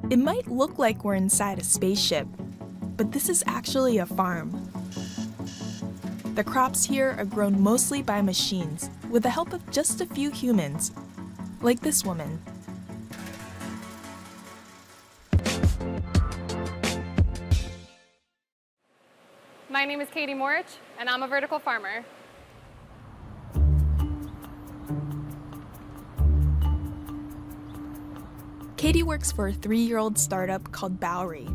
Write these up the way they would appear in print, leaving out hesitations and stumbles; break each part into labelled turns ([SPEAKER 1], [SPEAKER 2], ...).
[SPEAKER 1] It might look like we're inside a spaceship, but this is actually a farm. The crops here are grown mostly by machines, with the help of just a few humans, like this woman.
[SPEAKER 2] My name is Katie Morich, and I'm a vertical farmer.
[SPEAKER 1] Katie works for a 3-year-old startup called Bowery.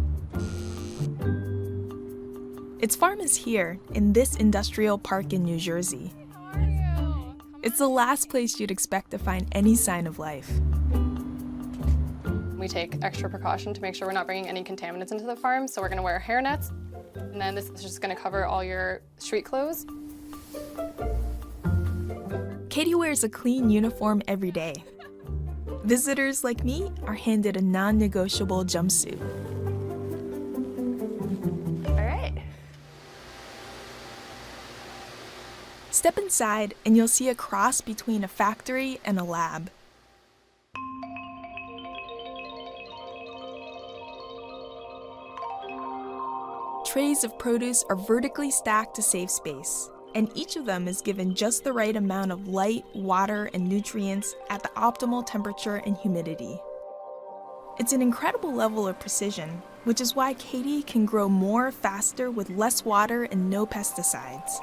[SPEAKER 1] Its farm is here, in this industrial park in New Jersey. It's the last place you'd expect to find any sign of life.
[SPEAKER 2] We take extra precaution to make sure we're not bringing any contaminants into the farm, so we're gonna wear hairnets, and then this is just gonna cover all your street clothes.
[SPEAKER 1] Katie wears a clean uniform every day. Visitors like me are handed a non-negotiable jumpsuit.
[SPEAKER 2] All right.
[SPEAKER 1] Step inside and you'll see a cross between a factory and a lab. Trays of produce are vertically stacked to save space, and each of them is given just the right amount of light, water, and nutrients at the optimal temperature and humidity. It's an incredible level of precision, which is why Katie can grow more faster with less water and no pesticides.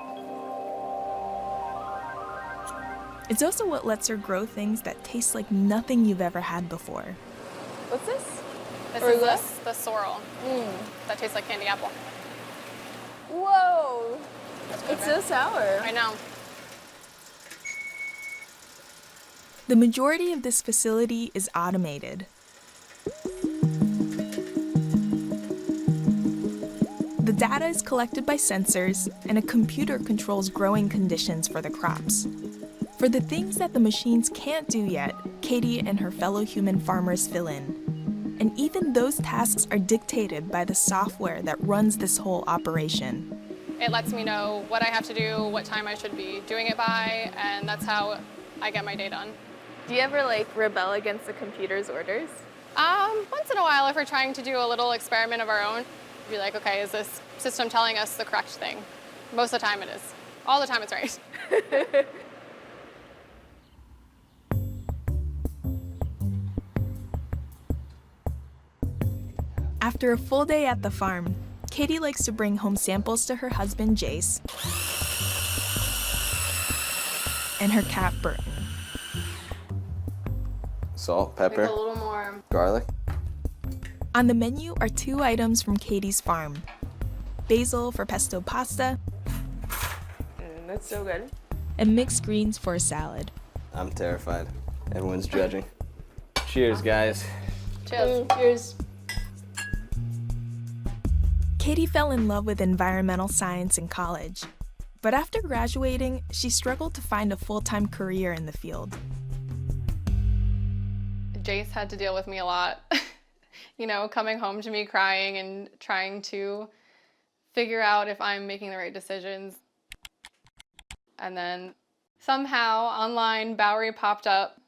[SPEAKER 1] It's also what lets her grow things that taste like nothing you've ever had before.
[SPEAKER 3] What's this?
[SPEAKER 2] This
[SPEAKER 3] Arugula?
[SPEAKER 2] is the sorrel. That tastes like candy apple.
[SPEAKER 3] Whoa!
[SPEAKER 2] That's good,
[SPEAKER 3] It's
[SPEAKER 2] right?
[SPEAKER 3] so sour.
[SPEAKER 2] I know.
[SPEAKER 1] The majority of this facility is automated. The data is collected by sensors, and a computer controls growing conditions for the crops. For the things that the machines can't do yet, Katie and her fellow human farmers fill in. And even those tasks are dictated by the software that runs this whole operation.
[SPEAKER 2] It lets me know what I have to do, what time I should be doing it by, and that's how I get my day done.
[SPEAKER 3] Do you ever rebel against the computer's orders?
[SPEAKER 2] Once in a while, if we're trying to do a little experiment of our own, be like, okay, is this system telling us the correct thing? Most of the time it is. All the time it's right.
[SPEAKER 1] After a full day at the farm, Katie likes to bring home samples to her husband, Jace, and her cat, Burton.
[SPEAKER 4] Salt, pepper,
[SPEAKER 2] A little more.
[SPEAKER 4] garlic.
[SPEAKER 1] On the menu are 2 items from Katie's farm: basil for pesto pasta
[SPEAKER 3] That's so good.
[SPEAKER 1] and mixed greens for a salad.
[SPEAKER 4] I'm terrified. Everyone's judging. Cheers, guys.
[SPEAKER 2] Cheers.
[SPEAKER 3] Cheers.
[SPEAKER 1] Katie fell in love with environmental science in college, but after graduating, she struggled to find a full-time career in the field.
[SPEAKER 2] Jace had to deal with me a lot. You know, coming home to me crying and trying to figure out if I'm making the right decisions. And then somehow online Bowery popped up.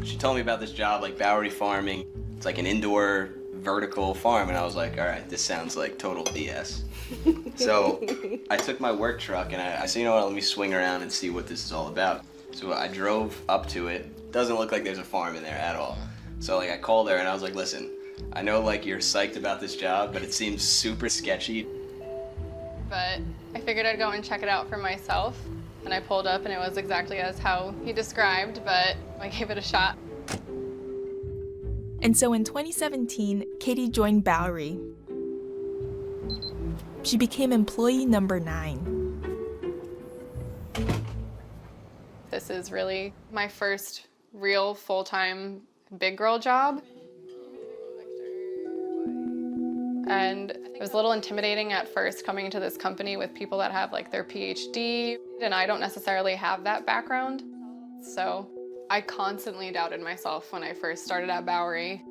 [SPEAKER 4] She told me about this job, like Bowery Farming. It's like an indoor vertical farm, and I was like, all right, this sounds like total BS. So I took my work truck and I said, you know what, let me swing around and see what this is all about. So I drove up to it. Doesn't look like there's a farm in there at all. So I called her and I was like, listen, I know you're psyched about this job, but it seems super sketchy.
[SPEAKER 2] But I figured I'd go and check it out for myself. And I pulled up and it was exactly as how he described, but I gave it a shot.
[SPEAKER 1] And so in 2017, Katie joined Bowery. She became employee number 9.
[SPEAKER 2] This is really my first real full-time big girl job. And it was a little intimidating at first coming into this company with people that have their PhD, and I don't necessarily have that background. So I constantly doubted myself when I first started at Bowery.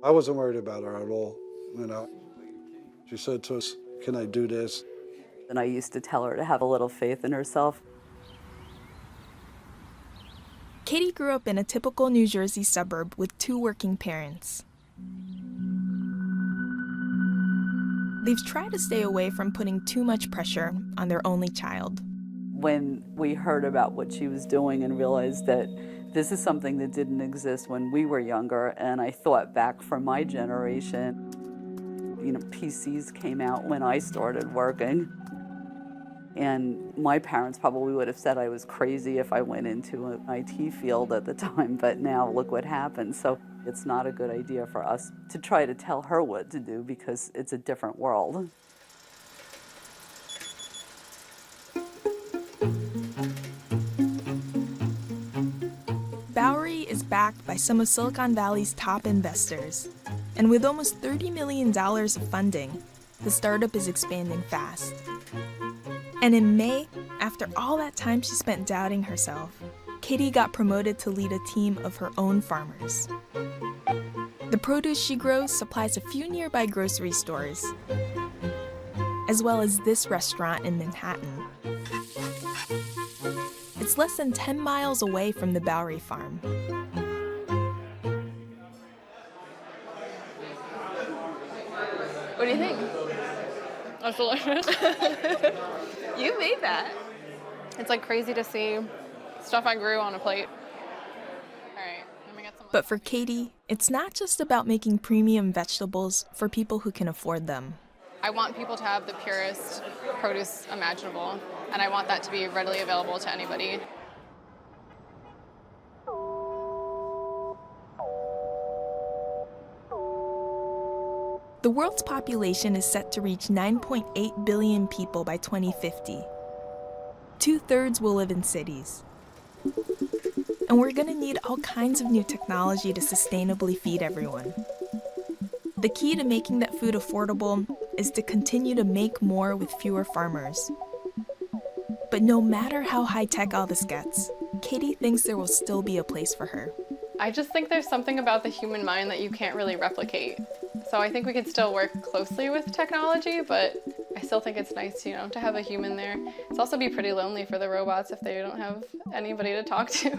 [SPEAKER 5] I wasn't worried about her at all, you know. She said to us, can I do this?
[SPEAKER 6] And I used to tell her to have a little faith in herself.
[SPEAKER 1] Katie grew up in a typical New Jersey suburb with 2 working parents. They've tried to stay away from putting too much pressure on their only child.
[SPEAKER 6] When we heard about what she was doing and realized that this is something that didn't exist when we were younger, and I thought back from my generation, PCs came out when I started working. And my parents probably would have said I was crazy if I went into an IT field at the time, but now look what happened. So it's not a good idea for us to try to tell her what to do because it's a different world.
[SPEAKER 1] Bowery is backed by some of Silicon Valley's top investors. And with almost $30 million of funding, the startup is expanding fast. And in May, after all that time she spent doubting herself, Katie got promoted to lead a team of her own farmers. The produce she grows supplies a few nearby grocery stores, as well as this restaurant in Manhattan. It's less than 10 miles away from the Bowery farm.
[SPEAKER 2] What do you think? That's delicious.
[SPEAKER 3] You made that.
[SPEAKER 2] It's like crazy to see stuff I grew on a plate. All right, let me get some.
[SPEAKER 1] But for Katie, it's not just about making premium vegetables for people who can afford them.
[SPEAKER 2] I want people to have the purest produce imaginable, and I want that to be readily available to anybody.
[SPEAKER 1] The world's population is set to reach 9.8 billion people by 2050. 2/3 will live in cities. And we're gonna need all kinds of new technology to sustainably feed everyone. The key to making that food affordable is to continue to make more with fewer farmers. But no matter how high-tech all this gets, Katie thinks there will still be a place for her.
[SPEAKER 2] I just think there's something about the human mind that you can't really replicate. So I think we could still work closely with technology, but I still think it's nice, to have a human there. It's also be pretty lonely for the robots if they don't have anybody to talk to.